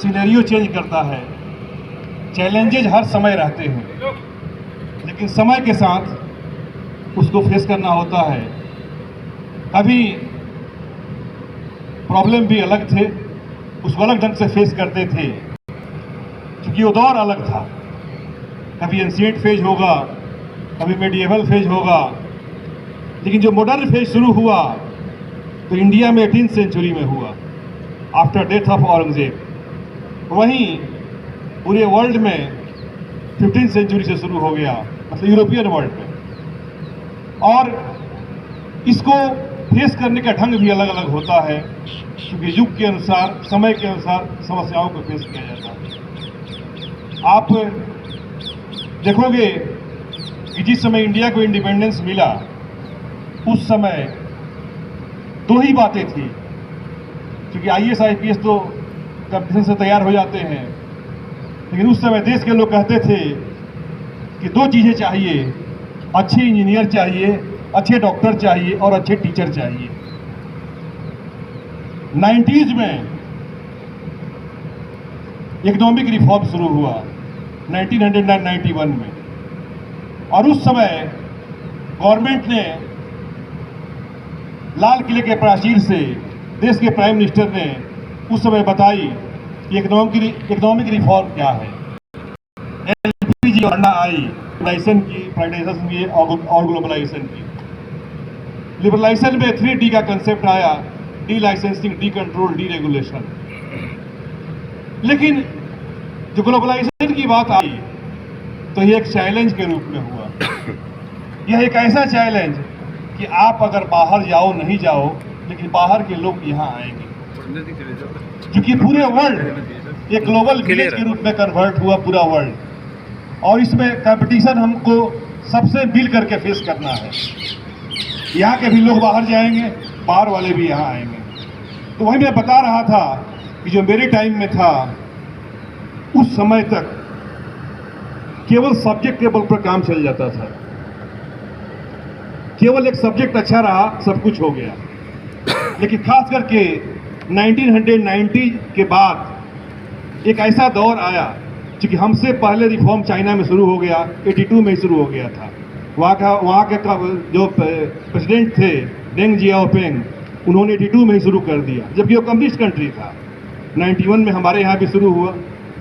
Scenario change करता है, challenges हर समय रहते हैं, लेकिन समय के साथ उसको फेस करना होता है। कभी प्रॉब्लम भी अलग थे, उसको अलग ढंग से फेस करते थे, क्योंकि वो दौर अलग था। कभी एंशिएंट फेज होगा, कभी मेडिएवल फेज होगा, लेकिन जो मॉडर्न फेज शुरू हुआ तो इंडिया में 18th सेंचुरी में हुआ, आफ्टर डेथ ऑफ औरंगजेब। वहीं पूरे वर्ल्ड में 15th सेंचुरी से शुरू हो गया, मतलब यूरोपियन वर्ल्ड में। और इसको फेस करने का ढंग भी अलग अलग होता है, क्योंकि युग के अनुसार, समय के अनुसार समस्याओं को फेस किया जाता है। आप देखोगे कि जिस समय इंडिया को इंडिपेंडेंस मिला, उस समय दो ही बातें थी, क्योंकि IAS IPS तो कंपटीशन से तैयार हो जाते हैं, लेकिन उस समय देश के लोग कहते थे कि दो चीज़ें चाहिए, अच्छे इंजीनियर चाहिए, अच्छे डॉक्टर चाहिए और अच्छे टीचर चाहिए। 90s में इकोनॉमिक रिफॉर्म शुरू हुआ 1991 में, और उस समय गवर्नमेंट ने लाल किले के प्राचीर से देश के प्राइम मिनिस्टर ने उस समय बताई कि इकोनॉमिक रिफॉर्म क्या है। LPG योजना आई, प्राइवेटाइजेशन की और ग्लोबलाइजेशन की। लिबरलाइजेशन में 3D का कंसेप्ट आया, D licensing, D control, D regulation. लेकिन जो ग्लोबलाइजेशन की बात आई तो यह एक चैलेंज के रूप में हुआ। यह एक ऐसा चैलेंज कि आप अगर बाहर जाओ नहीं जाओ, लेकिन बाहर के लोग यहाँ आएंगे, क्योंकि पूरे वर्ल्ड एक ग्लोबल विलेज के रूप में कन्वर्ट हुआ, पूरा वर्ल्ड। और इसमें कंपटीशन हमको सबसे मिल करके फेस करना है। यहाँ के भी लोग बाहर जाएंगे, बाहर वाले भी यहाँ आएंगे। तो वही मैं बता रहा था कि जो मेरे टाइम में था, उस समय तक केवल सब्जेक्ट के बल पर काम चल जाता था। केवल एक सब्जेक्ट अच्छा रहा, सब कुछ हो गया। लेकिन खास करके 1990 के बाद एक ऐसा दौर आया, क्योंकि हमसे पहले रिफॉर्म चाइना में शुरू हो गया, 82 में शुरू हो गया था। वहाँ के जो प्रेसिडेंट थे डेंग जियाओपिंग, उन्होंने 82 में ही शुरू कर दिया, जबकि वो कम्युनिस्ट कंट्री था। 91 में हमारे यहाँ भी शुरू हुआ,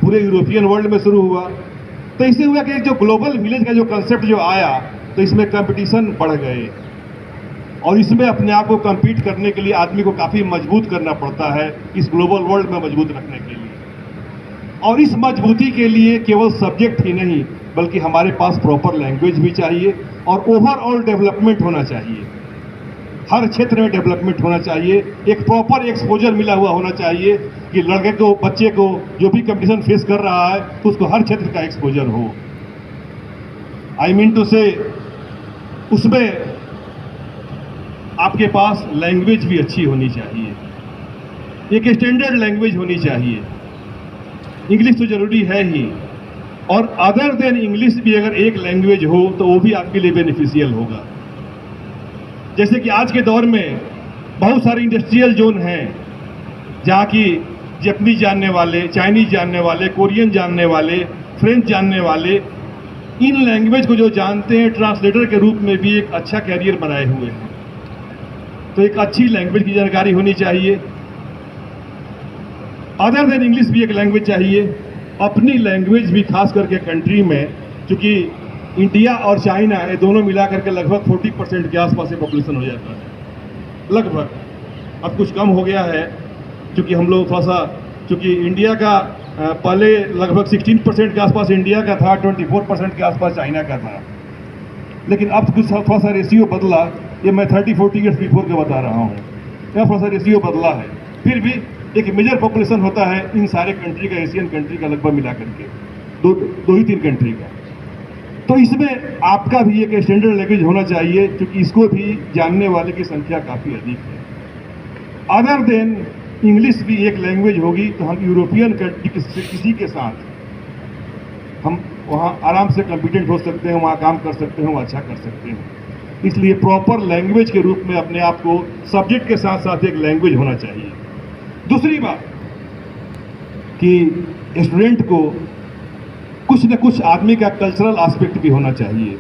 पूरे यूरोपियन वर्ल्ड में शुरू हुआ। तो इससे हुआ कि जो ग्लोबल विलेज का जो कंसेप्ट जो आया, तो इसमें कंपटीशन बढ़ गए, और इसमें अपने आप को कम्पीट करने के लिए आदमी को काफ़ी मजबूत करना पड़ता है, इस ग्लोबल वर्ल्ड में मजबूत रखने के लिए। और इस मजबूती के लिए केवल सब्जेक्ट ही नहीं, बल्कि हमारे पास प्रॉपर लैंग्वेज भी चाहिए और ओवरऑल डेवलपमेंट होना चाहिए। हर क्षेत्र में डेवलपमेंट होना चाहिए, एक प्रॉपर एक्सपोजर मिला हुआ होना चाहिए कि लड़के को, बच्चे को जो भी कंपटीशन फेस कर रहा है, तो उसको हर क्षेत्र का एक्सपोजर हो। आई मीन टू से उसमें आपके पास लैंग्वेज भी अच्छी होनी चाहिए, एक स्टैंडर्ड लैंग्वेज होनी चाहिए। इंग्लिश तो जरूरी है ही, और अदर देन इंग्लिश भी अगर एक लैंग्वेज हो तो वो भी आपके लिए बेनिफिशियल होगा। जैसे कि आज के दौर में बहुत सारे इंडस्ट्रियल जोन हैं, जहाँ की जापानीज जानने वाले, चाइनीज जानने वाले, कोरियन जानने वाले, फ्रेंच जानने वाले, इन लैंग्वेज को जो जानते हैं, ट्रांसलेटर के रूप में भी एक अच्छा कैरियर बनाए हुए हैं। तो एक अच्छी लैंग्वेज की जानकारी होनी चाहिए। अदर देन इंग्लिश भी एक लैंग्वेज चाहिए, अपनी लैंग्वेज भी, खास करके कंट्री में, क्योंकि इंडिया और चाइना ये दोनों मिला करके लगभग 40% के आसपास से पॉपुलेशन हो जाता है, लगभग। अब कुछ कम हो गया है, क्योंकि हम लोग थोड़ा सा, क्योंकि इंडिया का पहले लगभग 16% के आसपास इंडिया का था, 24% के आसपास चाइना का था। लेकिन अब कुछ थोड़ा सा रेशियो बदला, ये मैं 30-40 ईयर्स बिफोर का बता रहा हूँ, यहाँ थोड़ा सा रेशियो बदला है। फिर भी एक मेजर पॉपुलेशन होता है इन सारे कंट्री का, एशियन कंट्री का लगभग मिला करके, दो ही तीन कंट्री का। तो इसमें आपका भी एक स्टैंडर्ड लैंग्वेज होना चाहिए, क्योंकि इसको भी जानने वाले की संख्या काफ़ी अधिक है। अदर देन इंग्लिश भी एक लैंग्वेज होगी तो हम यूरोपियन कंट्री किसी के साथ हम वहाँ आराम से कॉम्पिटेंट हो सकते हैं, वहाँ काम कर सकते हैं, वो अच्छा कर सकते हैं। इसलिए प्रॉपर लैंग्वेज के रूप में अपने आप को सब्जेक्ट के साथ साथ एक लैंग्वेज होना चाहिए। दूसरी बात, कि स्टूडेंट को कुछ न कुछ आदमी का कल्चरल एस्पेक्ट भी होना चाहिए।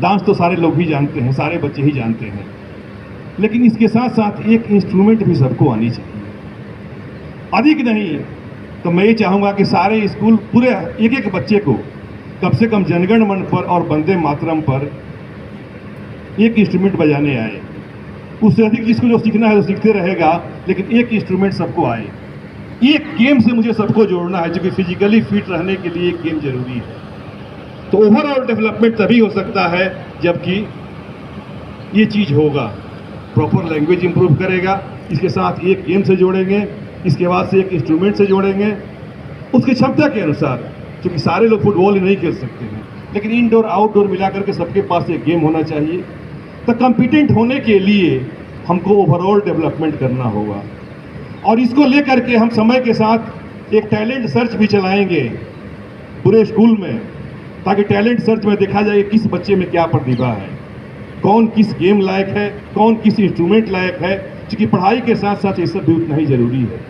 डांस तो सारे लोग ही जानते हैं, सारे बच्चे ही जानते हैं, लेकिन इसके साथ साथ एक इंस्ट्रूमेंट भी सबको आनी चाहिए। अधिक नहीं तो मैं ये चाहूँगा कि सारे स्कूल पूरे एक एक बच्चे को कम से कम जनगण मन पर और वंदे मातरम पर एक इंस्ट्रूमेंट बजाने आए। उससे अधिक जिसको जो सीखना है तो सीखते रहेगा, लेकिन एक इंस्ट्रूमेंट सबको आए। एक गेम से मुझे सबको जोड़ना है, जो कि फिजिकली फिट रहने के लिए एक गेम जरूरी है। तो ओवरऑल डेवलपमेंट तभी हो सकता है जबकि ये चीज़ होगा। प्रॉपर लैंग्वेज इंप्रूव करेगा, इसके साथ एक गेम से जोड़ेंगे, इसके बाद से एक इंस्ट्रूमेंट से जोड़ेंगे, उसकी क्षमता के अनुसार, क्योंकि सारे लोग फुटबॉल ही नहीं खेल सकते हैं, लेकिन इंडोर आउटडोर मिला करके सबके पास एक गेम होना चाहिए। तो कॉम्पिटेंट होने के लिए हमको ओवरऑल डेवलपमेंट करना होगा, और इसको लेकर के हम समय के साथ एक टैलेंट सर्च भी चलाएंगे पूरे स्कूल में, ताकि टैलेंट सर्च में देखा जाए किस बच्चे में क्या प्रतिभा है, कौन किस गेम लायक है, कौन किस इंस्ट्रूमेंट लायक है, क्योंकि पढ़ाई के साथ साथ ये सब भी उतना ही जरूरी है।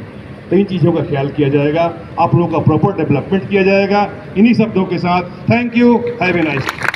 तो इन चीज़ों का ख्याल किया जाएगा, आप लोगों का प्रॉपर डेवलपमेंट किया जाएगा। इन्हीं शब्दों के साथ thank you, have a nice day.